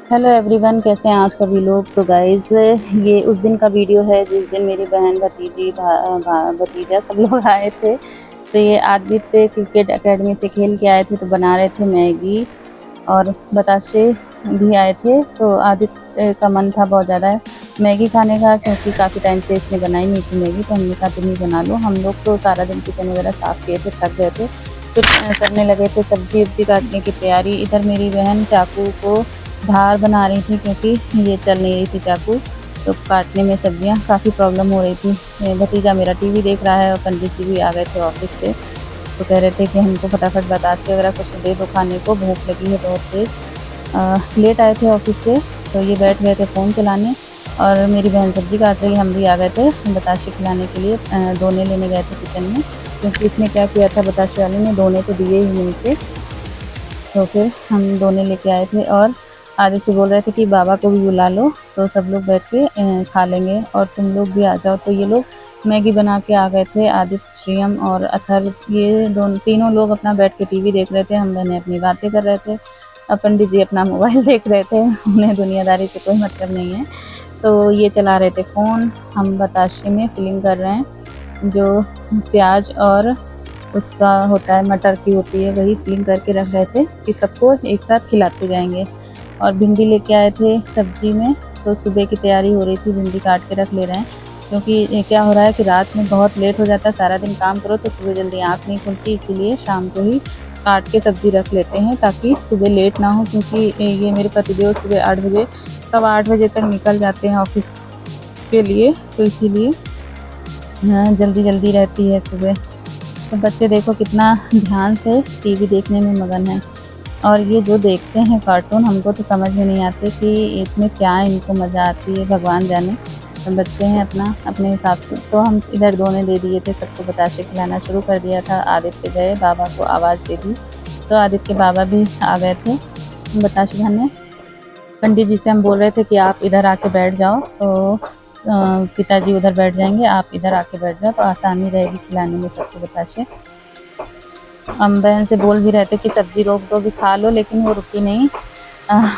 Hello everyone, कैसे हैं आप सभी लोग। तो गाइज़, ये उस दिन का वीडियो है जिस दिन मेरी बहन, भतीजी, भतीजा सब लोग आए थे। तो ये आदित्य क्रिकेट एकेडमी से खेल के आए थे, तो बना रहे थे मैगी और बताशे भी आए थे। तो आदित्य का मन था बहुत ज़्यादा मैगी खाने का, क्योंकि काफ़ी टाइम से इसने बनाई नहीं थी मैगी। तो हमने कहा तुम ही बना लो। हम लोग तो सारा दिन किचन वगैरह साफ़ किए थे, थक गए थे, तो करने लगे थे सब्जी वब्जी काटने की तैयारी। इधर मेरी बहन चाकू को धार बना रही थी, क्योंकि ये चल नहीं रही थी चाकू, तो काटने में सब्जियां काफ़ी प्रॉब्लम हो रही थी। भतीजा मेरा टीवी देख रहा है और पंडित जी भी आ गए थे ऑफिस से, तो कह रहे थे कि हमको फटाफट बतासे वगैरह कुछ दे दो खाने को, भूख लगी है बहुत तेज़। लेट आए थे ऑफिस से, तो ये बैठ गए थे फ़ोन चलाने और मेरी बहन सब्जी काट रही, हम भी आ गए थे बताशे खिलाने के लिए। दोने लेने गए थे किचन में, क्योंकि इसने क्या किया था, बताशे वाले ने दोने तो दिए ही नहीं थे। तो फिर हम दोने लेके आए थे और आदित्य से बोल रहे थे कि बाबा को भी बुला लो, तो सब लोग बैठ के खा लेंगे और तुम लोग भी आ जाओ। तो ये लोग मैगी बना के आ गए थे, आदित्य, श्रियम और अथर्व। ये तीनों लोग अपना बैठ के टीवी देख रहे थे, हम बहनें अपनी बातें कर रहे थे, पंडित जी अपना मोबाइल देख रहे थे। उन्हें दुनियादारी से कोई मतलब नहीं है, तो ये चला रहे थे फ़ोन। हम बताशे में फिलिंग कर रहे हैं, जो प्याज और उसका होता है, मटर की होती है, वही फिलिंग करके रख रहे थे कि सबको एक साथ खिलाते जाएंगे। और भिंडी लेके आए थे सब्जी में, तो सुबह की तैयारी हो रही थी, भिंडी काट के रख ले रहे हैं। क्योंकि क्या हो रहा है कि रात में बहुत लेट हो जाता है, सारा दिन काम करो तो सुबह जल्दी आँख नहीं खुलती, इसीलिए शाम को ही काट के सब्ज़ी रख लेते हैं ताकि सुबह लेट ना हो। क्योंकि ये मेरे पतिदेव सुबह 8 बजे, कब 8 बजे तक निकल जाते हैं ऑफिस के लिए, तो इसीलिए जल्दी जल्दी रहती है सुबह। तो बच्चे देखो कितना ध्यान से टीवी देखने में मगन है, और ये जो देखते हैं कार्टून, हमको तो समझ में नहीं आते कि इसमें क्या इनको मज़ा आती है, भगवान जाने। तो बच्चे हैं अपना अपने हिसाब से। तो हम इधर दोने दे दिए थे, सबको बताशे खिलाना शुरू कर दिया था। आदित्य गए, बाबा को आवाज़ दे दी, तो आदित्य के बाबा भी आ गए थे बताशे खाने। पंडित जी से हम बोल रहे थे कि आप इधर आके बैठ जाओ, तो पिताजी उधर बैठ जाएंगे, आप इधर आके बैठ जाओ, तो आसानी रहेगी खिलाने में सबको बताशे। हम बहन से बोल भी रहे थे कि सब्जी रोक दो, भी खा लो, लेकिन वो रुकी नहीं,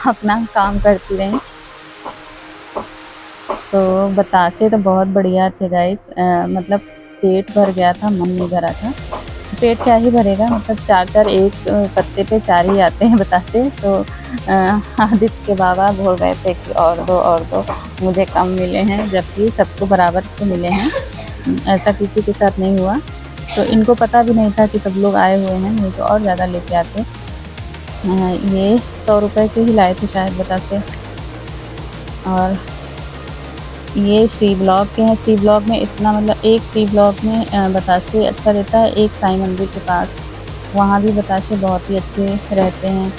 अपना काम करती रही। तो बताशे तो बहुत बढ़िया थे गाइस, मतलब पेट भर गया था, मन नहीं भरा था। पेट क्या ही भरेगा, मतलब 4-4 एक पत्ते पे 4 ही आते हैं बताशे। तो आदित्य के बाबा बोल रहे थे कि और दो, मुझे कम मिले हैं, जबकि सबको बराबर से मिले हैं। ऐसा किसी के साथ नहीं हुआ। तो इनको पता भी नहीं था कि सब लोग आए हुए हैं, नहीं तो और ज़्यादा लेके आते। ये 100 रुपये के ही लाए थे शायद बतासे। और ये सी ब्लॉक के हैं। सी ब्लॉक में इतना, मतलब एक सी ब्लॉक में बताशे अच्छा रहता है, एक साईं मंदिर के पास, वहाँ भी बताशे बहुत ही अच्छे रहते हैं।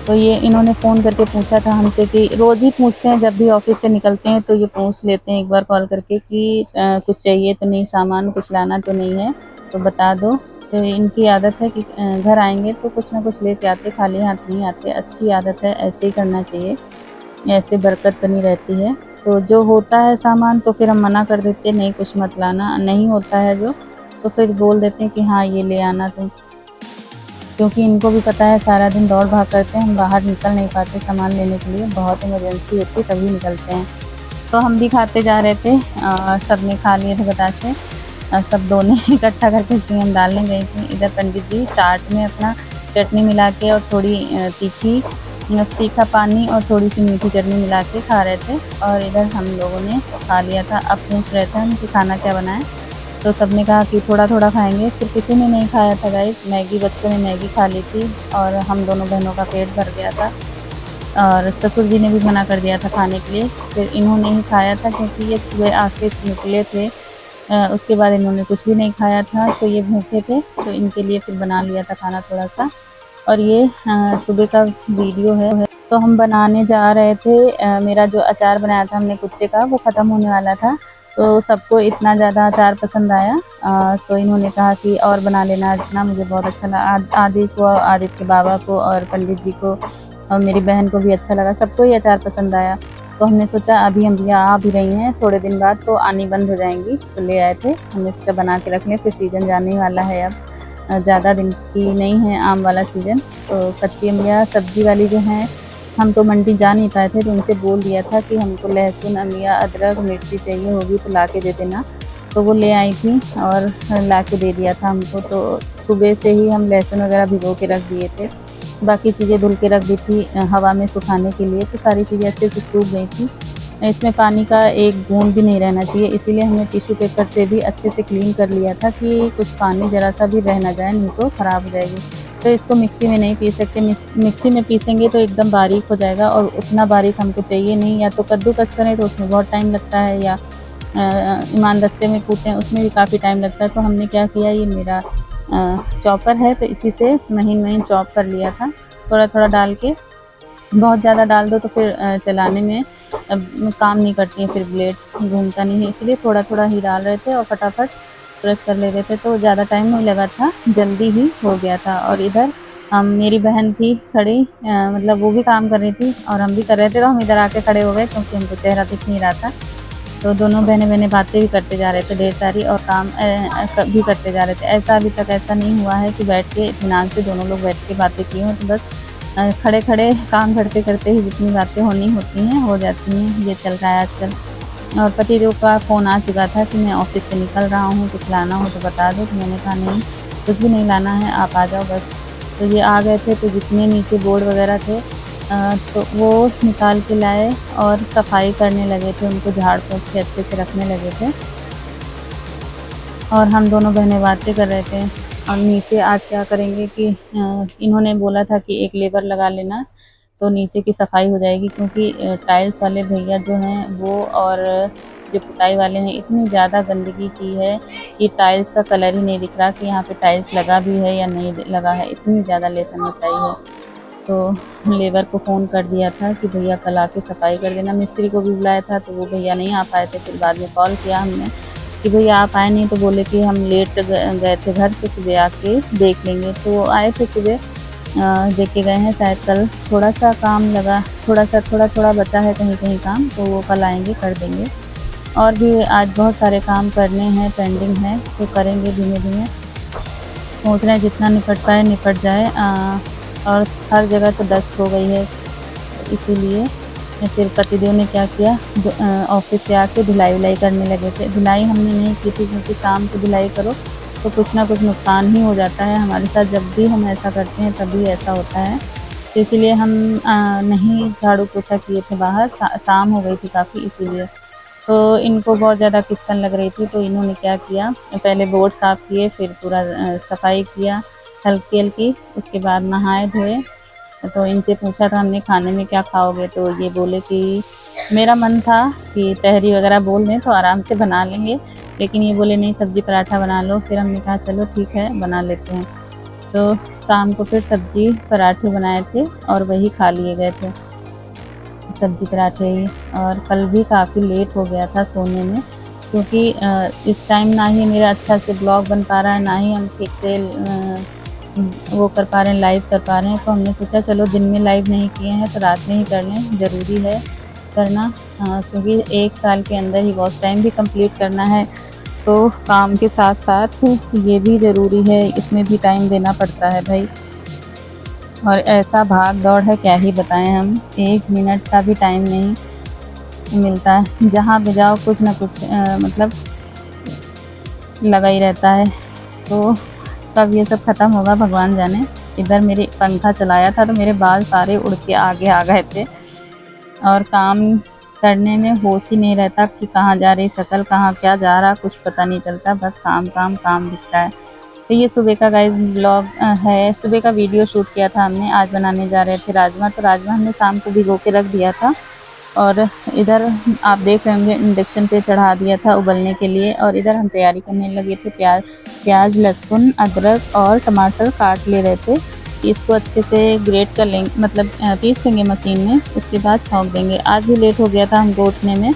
तो ये इन्होंने फ़ोन करके पूछा था हमसे, कि रोज़ ही पूछते हैं, जब भी ऑफिस से निकलते हैं तो ये पूछ लेते हैं एक बार कॉल करके कि कुछ चाहिए तो नहीं, सामान कुछ लाना तो नहीं है, तो बता दो। तो इनकी आदत है कि घर आएंगे तो कुछ ना कुछ लेके आते, खाली हाथ नहीं आते। अच्छी आदत है, ऐसे ही करना चाहिए, ऐसे बरकत बनी रहती है। तो जो होता है सामान तो फिर हम मना कर देते हैं, नहीं कुछ मत लाना। नहीं होता है जो, तो फिर बोल देते हैं कि हाँ ये ले आना तुम। क्योंकि इनको भी पता है सारा दिन दौड़ भाग करते हैं, हम बाहर निकल नहीं पाते सामान लेने के लिए, बहुत इमरजेंसी होती है तभी निकलते हैं। तो हम भी खाते जा रहे थे, सब ने खा लिए थे बताशे। सब दोनों इकट्ठा करके श्रीयम डालने गई थी। इधर पंडित जी चाट में अपना चटनी मिला के और थोड़ी तीखा पानी और थोड़ी सी मीठी चटनी मिला के खा रहे थे, और इधर हम लोगों ने खा लिया था। अब पूछ रहे थे हम कि खाना क्या बनाएं, तो सबने कहा कि थोड़ा थोड़ा खाएंगे। फिर किसी ने नहीं खाया था गाइस मैगी, बच्चों ने मैगी खा ली थी और हम दोनों बहनों का पेट भर गया था, और ससुर जी ने भी मना कर दिया था खाने के लिए। फिर इन्होंने ही खाया था, क्योंकि ये सुबह आके निकले थे, उसके बाद इन्होंने कुछ भी नहीं खाया था, तो ये भूखे थे, तो इनके लिए फिर बना लिया था खाना थोड़ा सा। और ये सुबह का वीडियो है। तो हम बनाने जा रहे थे, मेरा जो अचार बनाया था हमने कुच्चे का, वो ख़त्म होने वाला था। तो सबको इतना ज़्यादा अचार पसंद आया, तो इन्होंने कहा कि और बना लेना अर्चना, मुझे बहुत अच्छा लगा। आदि को, आदित्य के बाबा को और पंडित जी को और मेरी बहन को भी अच्छा लगा, सबको ही अचार पसंद आया। तो हमने सोचा अभी हम भी आ भी रही हैं, थोड़े दिन बाद तो आनी बंद हो जाएंगी, तो ले आए थे। हमने सोचा बना के रख लें, फिर सीज़न जाने वाला है अब, ज़्यादा दिन की नहीं है आम वाला सीज़न। तो कच्ची अम्बिया सब्ज़ी वाली जो हैं हम तो मंडी जा नहीं पाए थे, तो उनसे बोल दिया था कि हमको लहसुन या अदरक मिर्ची चाहिए होगी तो ला के दे देना। तो वो ले आई थी और ला के दे दिया था हमको। तो सुबह से ही हम लहसुन वगैरह भिगो के रख दिए थे, बाकी चीज़ें धुल के रख दी थी हवा में सुखाने के लिए, तो सारी चीज़ें अच्छे से सूख गई थी। इसमें पानी का एक बूंद भी नहीं रहना चाहिए, इसीलिए हमने टिश्यू पेपर से भी अच्छे से क्लीन कर लिया था कि कुछ पानी ज़रा सा भी रह ना जाए, नहीं तो ख़राब हो जाएगी। तो इसको मिक्सी में नहीं पीस सकते, मिक्सी में पीसेंगे तो एकदम बारीक हो जाएगा, और उतना बारीक हमको चाहिए नहीं। या तो कद्दूकस करें तो उसमें बहुत टाइम लगता है, या इमाम दस्ते में कूटें उसमें भी काफ़ी टाइम लगता है। तो हमने क्या किया, ये मेरा चॉपर है तो इसी से महीन महीन चॉप कर लिया था, थोड़ा थोड़ा डाल के। बहुत ज़्यादा डाल दो तो फिर चलाने में काम नहीं करती है, फिर ब्लेड घूमता नहीं है, इसलिए थोड़ा थोड़ा ही डाल रहे थे और फटाफट क्रश कर ले रहे थे। तो ज़्यादा टाइम नहीं लगा था, जल्दी ही हो गया था। और इधर मेरी बहन थी खड़ी, मतलब वो भी काम कर रही थी और हम भी कर रहे थे, तो हम इधर आके खड़े हो गए क्योंकि हमको चेहरा दिख नहीं रहा था। तो दोनों बहनें बातें भी करते जा रहे थे ढेर सारी, और काम भी करते जा रहे थे। ऐसा अभी तक ऐसा नहीं हुआ है कि बैठ के इत्मीनान से दोनों लोग बैठ के बातें की हों, तो बस खड़े खड़े काम करते करते ही जितनी बातें होनी होती हैं हो जाती हैं। ये चल रहा है आजकल। और पतिदेव का फ़ोन आ चुका था कि मैं ऑफिस से निकल रहा हूँ, कुछ लाना हो तो बता दो। तो मैंने कहा नहीं, कुछ भी नहीं लाना है, आप आ जाओ बस। तो ये आ गए थे, तो जितने नीचे बोर्ड वगैरह थे तो वो निकाल के लाए और सफाई करने लगे थे, उनको झाड़ पोंछ के अच्छे से रखने लगे थे। और हम दोनों बहनें बातें कर रहे थे। और नीचे आज क्या करेंगे कि इन्होंने बोला था कि एक लेबर लगा लेना तो नीचे की सफाई हो जाएगी, क्योंकि टाइल्स वाले भैया जो हैं वो और जो पुताई वाले हैं, इतनी ज़्यादा गंदगी की है कि टाइल्स का कलर ही नहीं दिख रहा कि यहाँ पे टाइल्स लगा भी है या नहीं लगा है, इतनी ज़्यादा लेसन मचाई है। तो लेबर को फ़ोन कर दिया था कि भैया कल आके सफाई कर देना। मिस्त्री को भी बुलाया था तो वो भैया नहीं आ पाए थे। फिर बाद में कॉल किया हमने कि भैया आप आए नहीं, तो बोले कि हम लेट गए थे घर, तो सुबह आके देख लेंगे। तो आए थे सुबह, देख के गए हैं। शायद कल थोड़ा सा काम लगा, थोड़ा थोड़ा बचा है कहीं कहीं काम, तो वो कल आएंगे कर देंगे। और भी आज बहुत सारे काम करने हैं, पेंडिंग है, तो करेंगे धीमे धीमे। सोच रहे हैं जितना निपट पाए निपट जाए। और हर जगह तो डस्ट हो गई है, इसीलिए फिर पतिदेव ने क्या किया, ऑफिस से आके धुलाई वुलाई करने लगे थे। धुलाई हमने नहीं की थी क्योंकि शाम को धुलाई करो तो कुछ ना कुछ नुकसान ही हो जाता है हमारे साथ। जब भी हम ऐसा करते हैं तभी ऐसा होता है, तो इसीलिए हम नहीं झाड़ू पोछा किए थे बाहर। शाम हो गई थी काफ़ी, इसीलिए। तो इनको बहुत ज़्यादा किस्मत लग रही थी, तो इन्होंने क्या किया, पहले बोर्ड साफ़ किए, फिर पूरा सफाई किया हल्की हल्की। उसके बाद नहाए धोए। तो इनसे पूछा था हमने खाने में क्या खाओगे, तो ये बोले कि मेरा मन था कि तहरी वगैरह बोल दें तो आराम से बना लेंगे, लेकिन ये बोले नहीं सब्ज़ी पराठा बना लो। फिर हमने कहा चलो ठीक है बना लेते हैं। तो शाम को फिर सब्ज़ी पराठे बनाए थे और वही खा लिए गए थे, सब्ज़ी पराठे ही। और कल भी काफ़ी लेट हो गया था सोने में, क्योंकि इस टाइम ना ही मेरा अच्छा से ब्लॉग बन पा रहा है, ना ही हम ठीक से वो कर पा रहे हैं, लाइव कर पा रहे हैं। तो हमने सोचा चलो दिन में लाइव नहीं किए हैं तो रात में ही कर लें, ज़रूरी है करना। क्योंकि 1 साल के अंदर ही वॉच टाइम भी कंप्लीट करना है, तो काम के साथ साथ ये भी ज़रूरी है, इसमें भी टाइम देना पड़ता है भाई। और ऐसा भाग दौड़ है क्या ही बताएं हम, 1 मिनट का भी टाइम नहीं मिलता है। जहाँ भी जाओ कुछ ना कुछ मतलब लगा ही रहता है। तो कब ये सब ख़त्म होगा भगवान जाने। इधर मेरे पंखा चलाया था तो मेरे बाल सारे उड़ के आगे आ गए थे, और काम करने में होश ही नहीं रहता कि कहाँ जा रही शक्ल, कहाँ क्या जा रहा, कुछ पता नहीं चलता, बस काम काम काम दिखता है। तो ये सुबह का गाइस ब्लॉग है, सुबह का वीडियो शूट किया था हमने। आज बनाने जा रहे थे राजमा, तो राजमा हमने शाम को भिगो के रख दिया था। और इधर आप देख रहे होंगे इंडक्शन पे चढ़ा दिया था उबलने के लिए। और इधर हम तैयारी करने लगे थे, प्याज लहसुन अदरक और टमाटर काट ले रहे थे। इसको अच्छे से ग्रेट कर लेंगे, मतलब पीस लेंगे मशीन में, उसके बाद छौंक देंगे। आज भी लेट हो गया था हमको उठने में,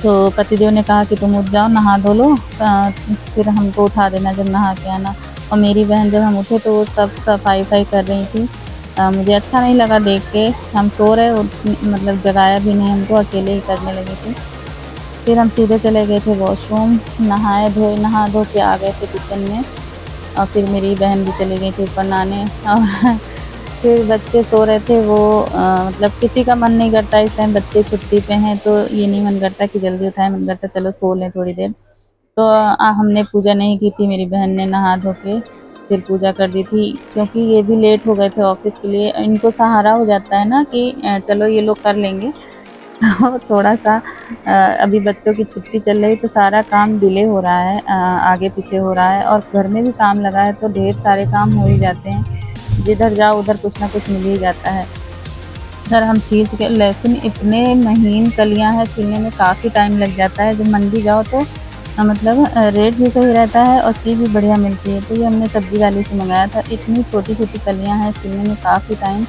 तो पतिदेव ने कहा कि तुम उठ जाओ नहा धो लो, फिर हमको उठा देना जब नहा के आना। और मेरी बहन जब हम उठे तो वो सब सफाई कर रही थी। मुझे अच्छा नहीं लगा देख के, हम सो रहे और मतलब जगाया भी नहीं हमको, अकेले ही करने लगे थे। फिर हम सीधे चले गए थे वॉशरूम, नहाए धोए, नहा धो के आ गए थे किचन में। और फिर मेरी बहन भी चली गई थी ऊपर नहाने। और फिर बच्चे सो रहे थे, वो मतलब किसी का मन नहीं करता इस टाइम, बच्चे छुट्टी पे हैं तो ये नहीं मन करता कि जल्दी उठाएं, मन करता चलो सो लें थोड़ी देर। तो हमने पूजा नहीं की थी, मेरी बहन ने नहा धो के फिर पूजा कर दी थी, क्योंकि ये भी लेट हो गए थे ऑफिस के लिए। इनको सहारा हो जाता है ना कि चलो ये लोग कर लेंगे। तो थोड़ा सा अभी बच्चों की छुट्टी चल रही तो सारा काम डिले हो रहा है, आगे पीछे हो रहा है, और घर में भी काम लगा है तो ढेर सारे काम हो ही जाते हैं, जिधर जाओ उधर कुछ ना कुछ मिल ही जाता है। इधर हम छील के, लहसुन इतने महीन कलियां हैं, छीलने में काफ़ी टाइम लग जाता है। जब मंडी जाओ तो मतलब रेट भी सही रहता है और चीज़ भी बढ़िया मिलती है। तो ये हमने सब्जी वाली से मंगाया था, इतनी छोटी छोटी कलियां हैं, छीलने में काफ़ी टाइम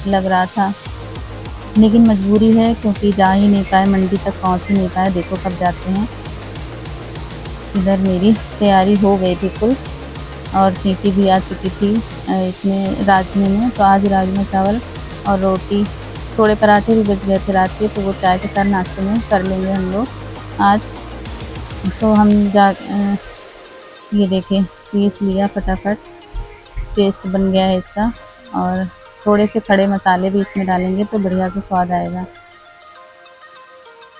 लग रहा था, लेकिन मजबूरी है क्योंकि जा ही नहीं पाए, मंडी तक पहुंच ही नहीं पाए। देखो कब जाते हैं। इधर मेरी तैयारी हो गई थी कुल, और सीटी भी आ चुकी थी इसमें राजमे में। तो आज राजमा चावल और रोटी, थोड़े पराठे भी बच गए थे रात के, तो वो चाय के साथ नाश्ते में कर लेंगे हम लोग आज। तो हम ये देखें, पीस लिया फटाफट, पेस्ट बन गया है इसका, और थोड़े से खड़े मसाले भी इसमें डालेंगे तो बढ़िया से स्वाद आएगा।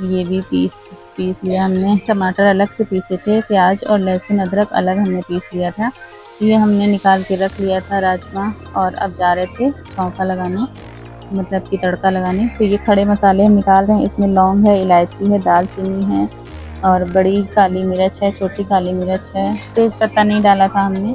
ये भी पीस लिया हमने। टमाटर अलग से पीसे थे, प्याज और लहसुन अदरक अलग हमने पीस लिया था। ये हमने निकाल के रख लिया था राजमा, और अब जा रहे थे छौंका लगाने, मतलब कि तड़का लगाने। तो ये खड़े मसाले हम निकाल रहे हैं, इसमें लौंग है, इलायची है, दालचीनी है, और बड़ी काली मिर्च है, छोटी काली मिर्च है, तेज पत्ता नहीं डाला था हमने,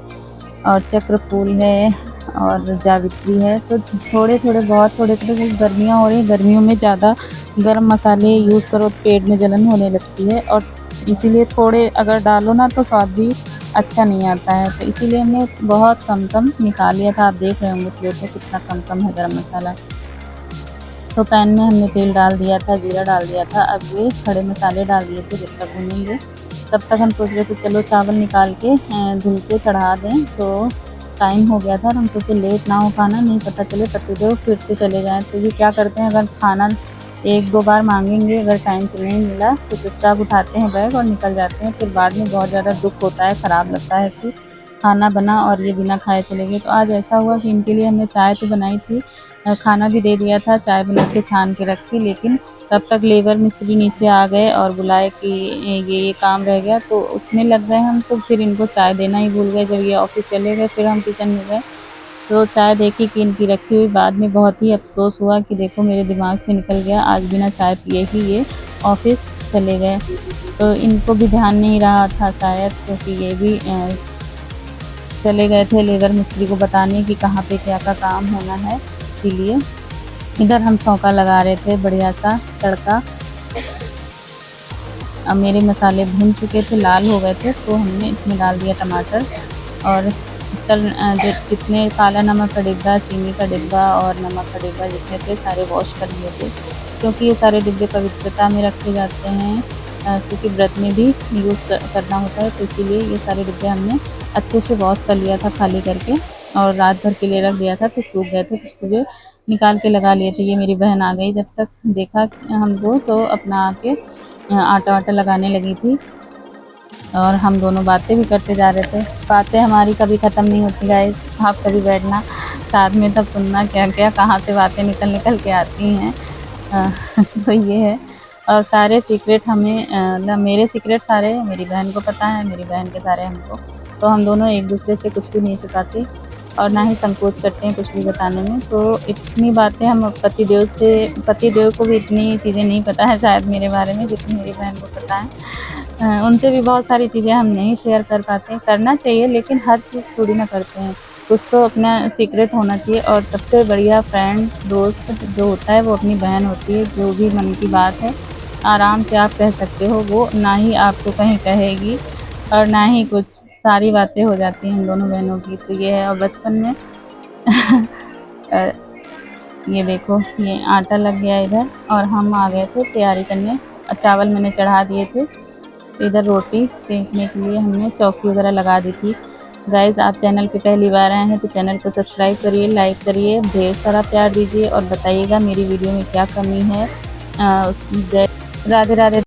और चक्र फूल है, और जावित्री है। तो थोड़े थोड़े बहुत थोड़े थोड़े, गर्मियाँ हो रही हैं, गर्मियों में ज़्यादा गर्म मसाले यूज़ करो तो पेट में जलन होने लगती है, और इसीलिए थोड़े अगर डालो ना तो स्वाद भी अच्छा नहीं आता है। तो इसीलिए हमने बहुत कम कम निकाल लिया था। आप देख रहे होंगे प्लेट में कितना कम कम है गर्म मसाला। तो पैन में हमने तेल डाल दिया था, जीरा डाल दिया था। अब ये खड़े मसाले डाल दिए थे। जब तक भूनेंगे तब तक हम सोच रहे थे चलो चावल निकाल के धुल के चढ़ा दें। तो टाइम हो गया था और हम सोचे लेट ना हो खाना, नहीं पता चले पतिदेव फिर से चले जाएँ। तो ये क्या करते हैं, अगर खाना एक दो बार मांगेंगे, अगर टाइम से नहीं मिला तो चुपचाप उठाते हैं बैग और निकल जाते हैं। फिर बाद में बहुत ज़्यादा दुख होता है, ख़राब लगता है कि खाना बना और ये बिना खाए चले गए। तो आज ऐसा हुआ कि इनके लिए हमने चाय तो बनाई थी, खाना भी दे दिया था, चाय बना के छान के रखी, लेकिन तब तक लेबर मिस्त्री नीचे आ गए और बुलाए कि ये काम रह गया। तो उसमें लग गए हम, तो फिर इनको चाय देना ही भूल गए। जब ये ऑफिस चले गए फिर हम किचन में गए तो चाय देखी कि इनकी रखी हुई। बाद में बहुत ही अफसोस हुआ कि देखो मेरे दिमाग से निकल गया, आज बिना चाय पिए ही ये ऑफिस चले गए। तो इनको भी ध्यान नहीं रहा था शायद, क्योंकि ये भी चले गए थे लेबर मिस्त्री को बताने कि कहाँ पे क्या का काम होना है, इसीलिए। इधर हम छौंका लगा रहे थे, बढ़िया सा तड़का। अब मेरे मसाले भून चुके थे, लाल हो गए थे, तो हमने इसमें डाल दिया टमाटर, और जो जितने काला नमक का डिब्बा, चीनी का डिब्बा और नमक का डिब्बा जितने थे सारे वॉश कर लिए थे, क्योंकि ये सारे डिब्बे पवित्रता में रखे जाते हैं, क्योंकि व्रत में भी यूज़ करना होता है। तो इसीलिए ये सारे डिब्बे हमने अच्छे से वॉश कर लिया था खाली करके, और रात भर के लिए रख दिया था तो सूख गए थे। फिर सुबह निकाल के लगा लिए थे। ये मेरी बहन आ गई, जब तक देखा हमको तो अपना आके आटा वाटा लगाने लगी थी, और हम दोनों बातें भी करते जा रहे थे। बातें हमारी कभी ख़त्म नहीं होती गाइस, आप कभी बैठना साथ में तब सुनना क्या क्या कहाँ से बातें निकल निकल के आती हैं। तो ये है, और सारे सीक्रेट हमें मतलब मेरे सीक्रेट सारे मेरी बहन को पता है, मेरी बहन के सारे हमको। तो हम दोनों एक दूसरे से कुछ भी नहीं छुपाते और ना ही संकोच करते हैं कुछ भी बताने में। तो इतनी बातें हम पतिदेव को भी इतनी चीज़ें नहीं पता है शायद मेरे बारे में जितनी मेरी बहन को पता है। उनसे भी बहुत सारी चीज़ें हम नहीं शेयर कर पाते, करना चाहिए लेकिन हर चीज़ थोड़ी ना करते हैं, कुछ तो अपना सीक्रेट होना चाहिए। और सबसे बढ़िया फ्रेंड दोस्त जो होता है वो अपनी बहन होती है। जो भी मन की बात है आराम से आप कह सकते हो, वो ना ही आपको कहीं कहेगी और ना ही कुछ, सारी बातें हो जाती हैं हम दोनों बहनों की। तो ये है। और बचपन में ये देखो ये आटा लग गया इधर, और हम आ गए थे तैयारी करने, और चावल मैंने चढ़ा दिए थे। तो इधर रोटी सेकने के लिए हमने चौकी वगैरह लगा दी थी। गाइज़ आप चैनल पे पहली बार आए हैं तो चैनल को सब्सक्राइब करिए, लाइक करिए, ढेर सारा प्यार दीजिए और बताइएगा मेरी वीडियो में क्या कमी है। राधे राधे।